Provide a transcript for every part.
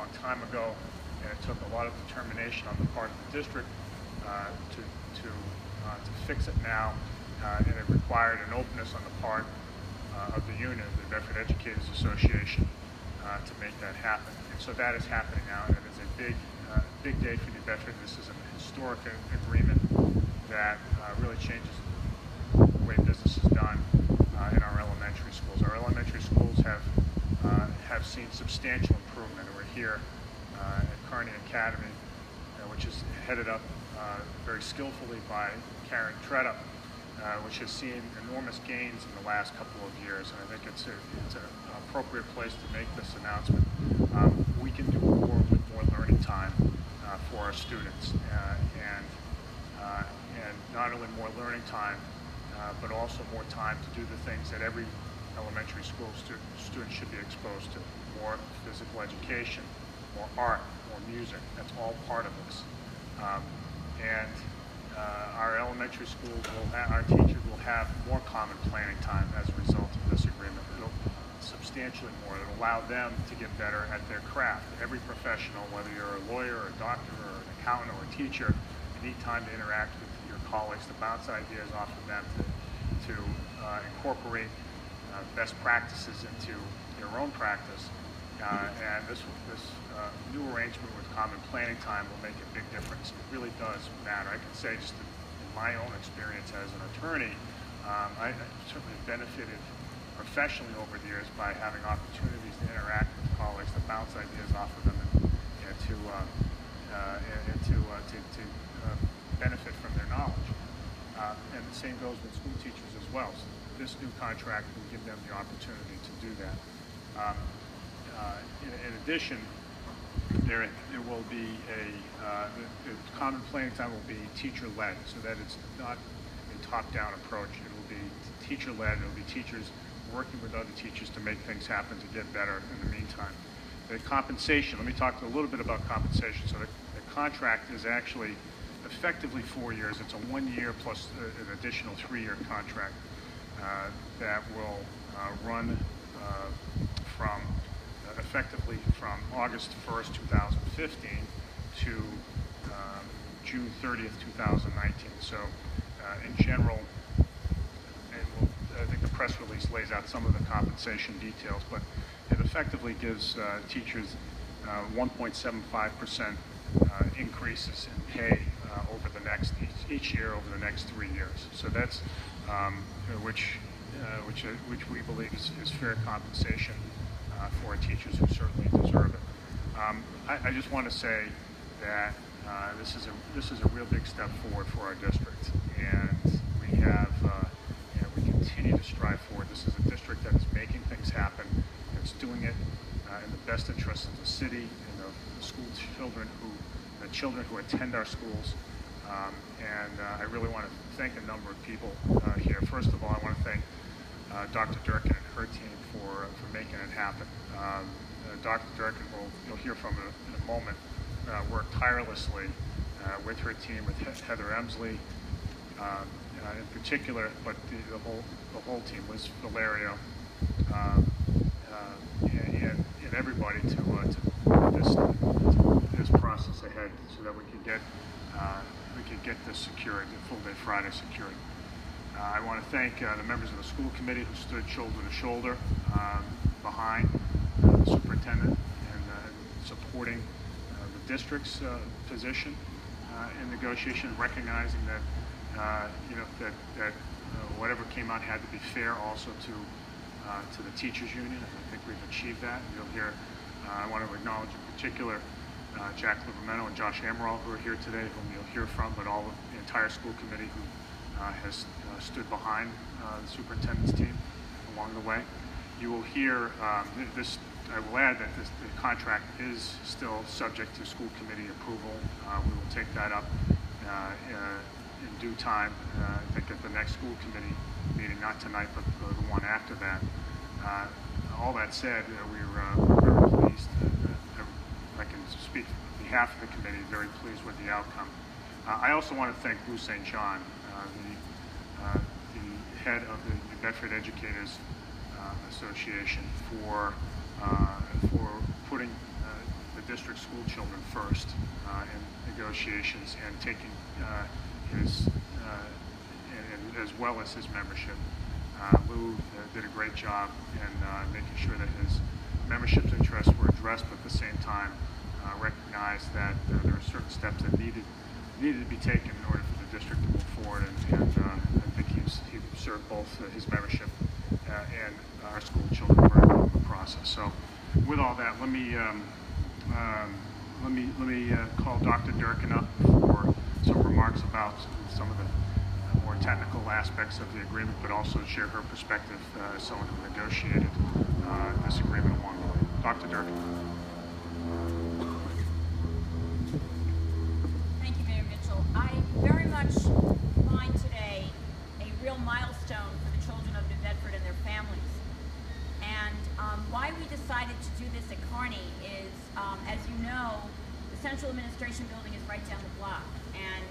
long time ago, and it took a lot of determination on the part of the district to fix it now, and it required an openness on the part of the union, the Bedford Educators Association, to make that happen. And so that is happening now, and it is a big day for New Bedford. This is an historic agreement that really changes the way business is done in our elementary schools. Our elementary schools have seen substantial improvement, and we're here at Kearney Academy, which is headed up very skillfully by Karen Tretta, which has seen enormous gains in the last couple of years, and I think it's an appropriate place to make this announcement. We can do more with more learning time for our students, and not only more learning time, but also more time to do the things that every elementary school student should be exposed to: more physical education, more art, more music. That's all part of this. Our elementary schools our teachers will have more common planning time as a result of this agreement. It'll substantially more. It'll allow them to get better at their craft. Every professional, whether you're a lawyer or a doctor or an accountant or a teacher, you need time to interact with your colleagues, to bounce ideas off of them, to incorporate best practices into your own practice. And this new arrangement with common planning time will make a big difference. It really does matter. I can say, just in my own experience as an attorney, I certainly benefited professionally over the years by having opportunities to interact with colleagues, to bounce ideas off of them, and to benefit from their knowledge. And the same goes with school teachers as well. So this new contract will give them the opportunity to do that. In addition, there will be the common planning time will be teacher-led, so that it's not a top-down approach. It will be teacher-led. It will be teachers working with other teachers to make things happen, to get better in the meantime. The compensation, let me talk a little bit about compensation. So the contract is actually effectively 4 years. It's a 1 year plus an additional 3-year contract that will run effectively from August 1st, 2015 to June 30th, 2019. So in general, I think the press release lays out some of the compensation details, but it effectively gives teachers 1.75% increases in pay over the each year over the next 3 years. So that's which we believe is fair compensation for teachers who certainly deserve it. I just want to say that this is a real big step forward for our district, and we have we continue to strive forward. This is a district that is making things happen. It's doing it in the best interest of the city and the school children the children who attend our schools. I really want to thank a number of people here. First of all, I want to thank Dr. Durkin and her team for making it happen. Dr. Durkin, you'll hear from in a moment, worked tirelessly with her team, with Heather Emsley in particular, but the whole team, Liz Valerio, and everybody to put this process ahead so that we could get this secured, the full day Friday secured. I want to thank the members of the school committee who stood shoulder to shoulder behind the superintendent and supporting the district's position in negotiation, recognizing that whatever came out had to be fair also to the teachers union, and I think we've achieved that. And you'll hear. I want to acknowledge in particular Jack Livermeno and Josh Amaral, who are here today, whom you'll hear from, but all of the entire school committee who has stood behind the superintendent's team along the way. You will hear this. I will add that the contract is still subject to school committee approval. We will take that up in due time. I think at the next school committee meeting, not tonight, but the one after that. All that said, we're very pleased. I can speak on behalf of the committee, very pleased with the outcome. I also want to thank Lou St. John, the head of the New Bedford Educators Association, for putting the district school children first in negotiations and taking his, as well as his membership. Lou did a great job in making sure that his membership's interests were addressed, but at the same time recognized that there are certain steps that needed to be taken in order for the district to move forward, and I think he served both his membership and our school children very well in the process. So, with all that, let me call Dr. Durkin up for some remarks about some of the more technical aspects of the agreement, but also share her perspective as someone who negotiated this agreement along the way. Dr. Durkin. Thank you, Mayor Mitchell. I very much find today a real milestone for the children of New Bedford and their families. And why we decided to do this at Kearney is, as you know, the Central Administration Building is right down the block. And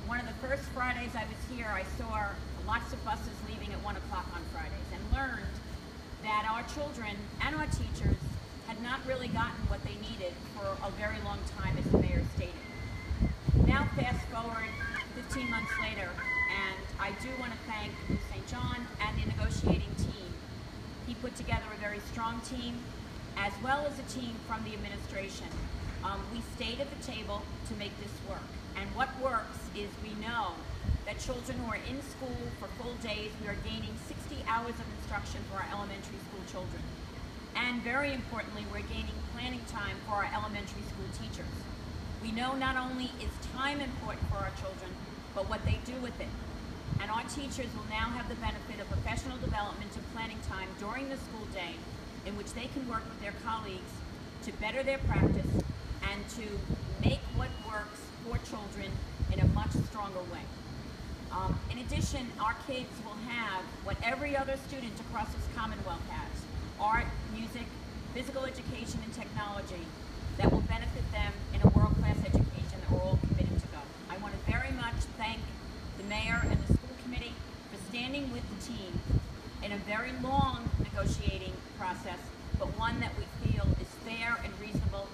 one of the first Fridays I was here, I saw lots of buses leaving at 1 o'clock on Fridays and learned that our children and our teachers had not really gotten what they needed for a very long time, as the mayor stated. Now fast forward 15 months later, and I do want to thank St. John and the negotiating team. He put together a very strong team, as well as a team from the administration. We stayed at the table to make this work. And what works is we know that children who are in school for full days, we are gaining 60 hours of instruction for our elementary school children. And very importantly, we're gaining planning time for our elementary school teachers. We know not only is time important for our children, but what they do with it. And our teachers will now have the benefit of professional development and planning time during the school day, in which they can work with their colleagues to better their practice and to make what works for children in a much stronger way. In addition, our kids will have what every other student across this Commonwealth has: art, music, physical education, and technology that will benefit them in a world-class education that we're all committed to go. I want to very much thank the mayor and the school committee for standing with the team in a very long negotiating process, but one that we feel is fair and reasonable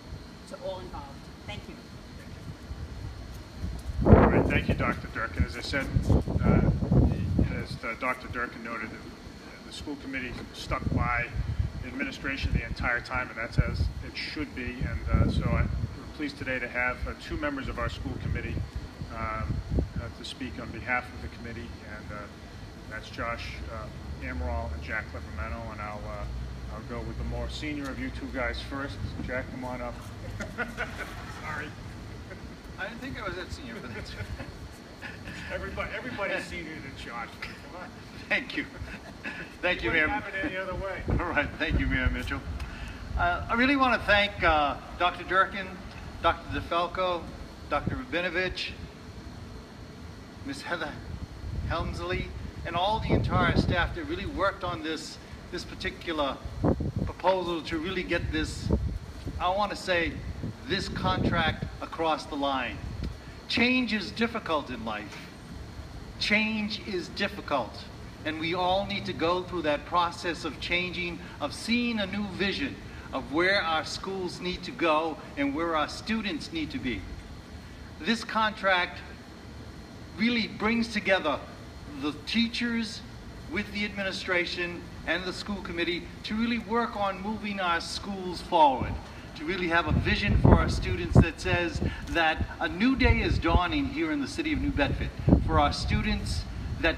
to all involved. Thank you. All right, thank you, Dr. Durkin. As I said, as Dr. Durkin noted, the school committee stuck by the administration the entire time, and that's as it should be. And so we're pleased today to have two members of our school committee to speak on behalf of the committee, and that's Josh Amaral and Jack Livermeno. And I'll go with the more senior of you two guys first. Jack, come on up. Sorry. I didn't think I was that senior, but that's everybody's senior than Josh. Come on. Thank you. Thank you, Mayor. Wouldn't have it any other way. All right, thank you, Mayor Mitchell. I really want to thank Dr. Durkin, Dr. DeFalco, Dr. Rabinovich, Ms. Heather Helmsley, and all the entire staff that really worked on this particular proposal to really get this, I want to say, this contract across the line. Change is difficult in life. Change is difficult. And we all need to go through that process of changing, of seeing a new vision of where our schools need to go and where our students need to be. This contract really brings together the teachers with the administration and the school committee to really work on moving our schools forward, to really have a vision for our students that says that a new day is dawning here in the city of New Bedford for our students, that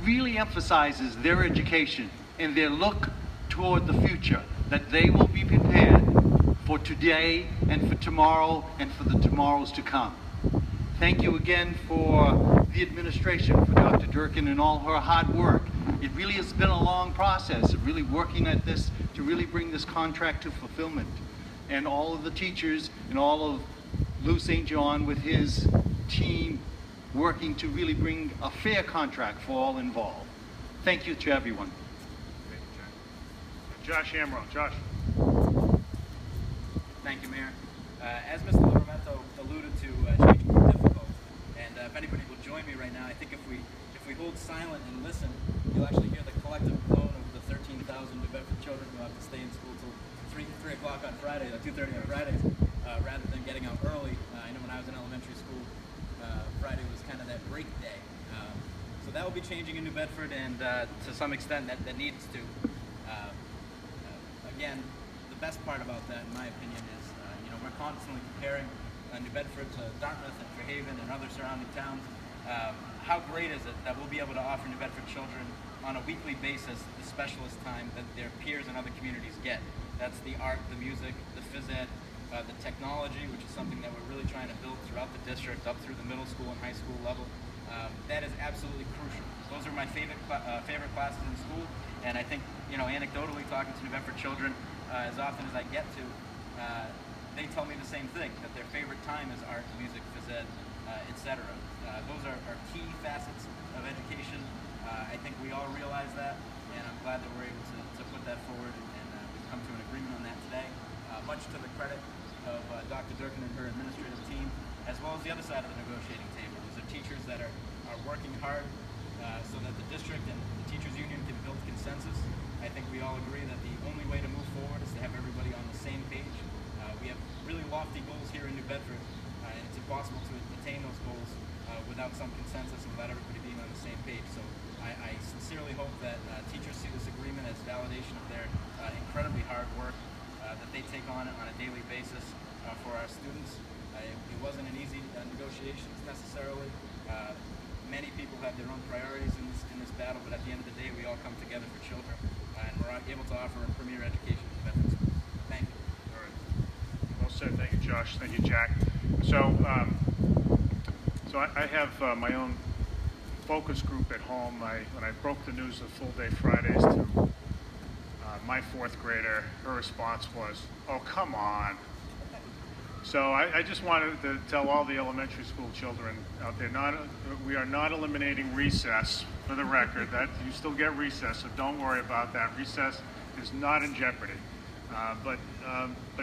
really emphasizes their education and their look toward the future, that they will be prepared for today and for tomorrow and for the tomorrows to come. Thank you again for the administration, for Dr. Durkin and all her hard work. It really has been a long process of really working at this to really bring this contract to fulfillment. And all of the teachers and all of Lou St. John with his team working to really bring a fair contract for all involved. Thank you to everyone. Thank you, Jack. Josh Amaral. Josh. Thank you, Mayor. As Mr. Livermeno alluded to, change can be difficult. And if anybody will join me right now, I think if we hold silent and listen, you'll actually hear the collective groan of the 13,000 New Bedford children who have to stay in school till 3 o'clock on Friday, or 2:30 on Fridays. rather than getting out early. I know when I was in elementary school, Friday was kind of that break day. So that will be changing in New Bedford, and to some extent that needs to. Again, the best part about that, in my opinion, is we're constantly comparing New Bedford to Dartmouth and Fairhaven and other surrounding towns. How great is it that we'll be able to offer New Bedford children on a weekly basis the specialist time that their peers in other communities get? That's the art, the music, the phys ed, the technology, which is something that we're really trying to build throughout the district, up through the middle school and high school level. That is absolutely crucial. Those are my favorite classes in school, and I think, anecdotally talking to New Bedford children as often as I get to, they tell me the same thing, that their favorite time is art, music, phys ed, etc. Those are key facets of education. I think we all realize that, and I'm glad that we're able to put that forward, and we've come to an agreement on that today, much to the credit of Dr. Durkin and her administrative team, as well as the other side of the negotiating table. These are teachers that are working hard so that the district and the teachers union can build consensus. I think we all agree that the only way to move forward is to have everybody on the same page. We have really lofty goals here in New Bedford, and it's impossible to attain those goals without some consensus and without everybody being on the same page. So I sincerely hope that teachers see this agreement as validation of their incredibly hard work that they take on a daily basis for our students. It wasn't an easy negotiations necessarily. Many people have their own priorities in this battle, but at the end of the day, we all come together for children, and we're able to offer a premier education in Bedford schools. Thank you. All right. Well said. Thank you, Josh. Thank you, Jack. So, I have my own focus group at home. When I broke the news of full-day Fridays to my fourth grader, her response was, "Oh, come on." So I just wanted to tell all the elementary school children out there, we are not eliminating recess, for the record. That you still get recess, so don't worry about that. Recess is not in jeopardy. But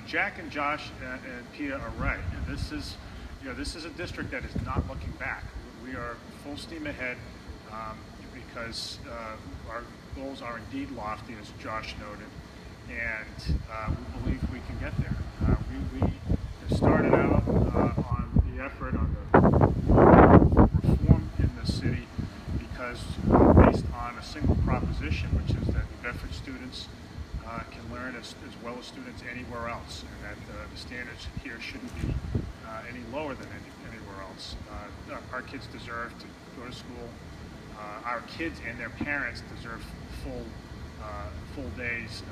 Jack and Josh and Pia are right. This is a district that is not looking back. We are full steam ahead because our goals are indeed lofty, as Josh noted, and we believe we can get there. We started out on the effort on the reform in the city because based on a single proposition, which is that New Bedford students can learn as well as students anywhere else, and that the standards here shouldn't be any lower than anywhere else. Our kids deserve to go to school. Our kids and their parents deserve full days,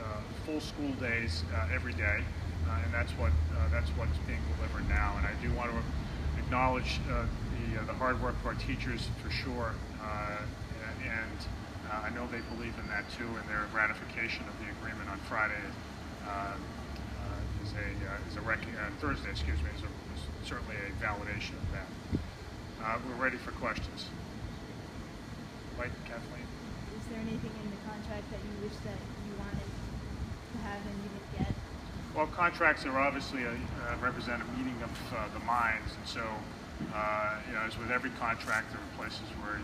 full school days every day. And that's what's being delivered now. And I do want to acknowledge the hard work of our teachers for sure, and I know they believe in that too. And their ratification of the agreement on Friday Thursday, excuse me, is certainly a validation of that. We're ready for questions. Mike, Kathleen. Is there anything in the contract that you wish that you wanted to have and you didn't get? Well, contracts are obviously represent a meeting of the minds, and so as with every contract, there are places where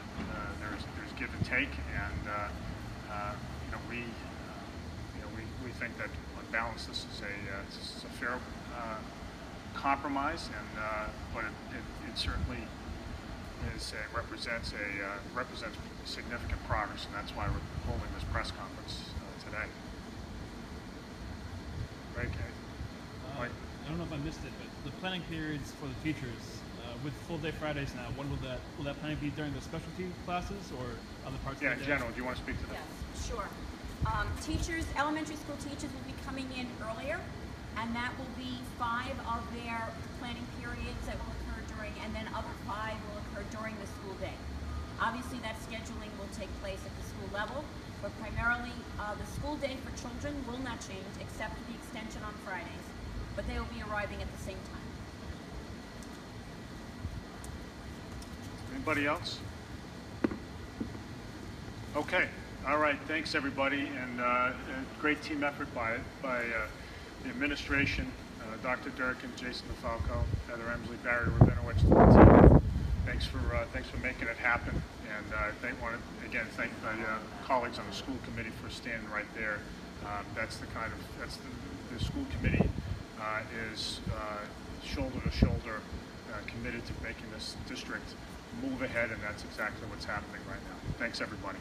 there's give and take, and we think that on balance this is a fair compromise, and but it certainly represents significant progress, and that's why we're holding this press conference today. Right, I don't know if I missed it, but the planning periods for the teachers, with full-day Fridays now, when will that planning be during the specialty classes or other parts of the day? Yeah, in general, do you want to speak to that? Yes, sure. Elementary school teachers will be coming in earlier, and that will be 5 of their planning periods that will occur during, and then other 5 will occur during the school day. Obviously, that scheduling will take place at the school level, but primarily the school day for children will not change except for the extension on Fridays, but they will be arriving at the same time. Anybody else? Okay. All right. Thanks, everybody, and great team effort by the administration, Dr. Durkin, Jason DeFalco, Heather Emsley, Barry Rabinowitz, to the team. Thanks for making it happen, and I want to again thank my colleagues on the school committee for standing right there. That's the school committee is shoulder to shoulder committed to making this district move ahead, and that's exactly what's happening right now. Thanks, everybody.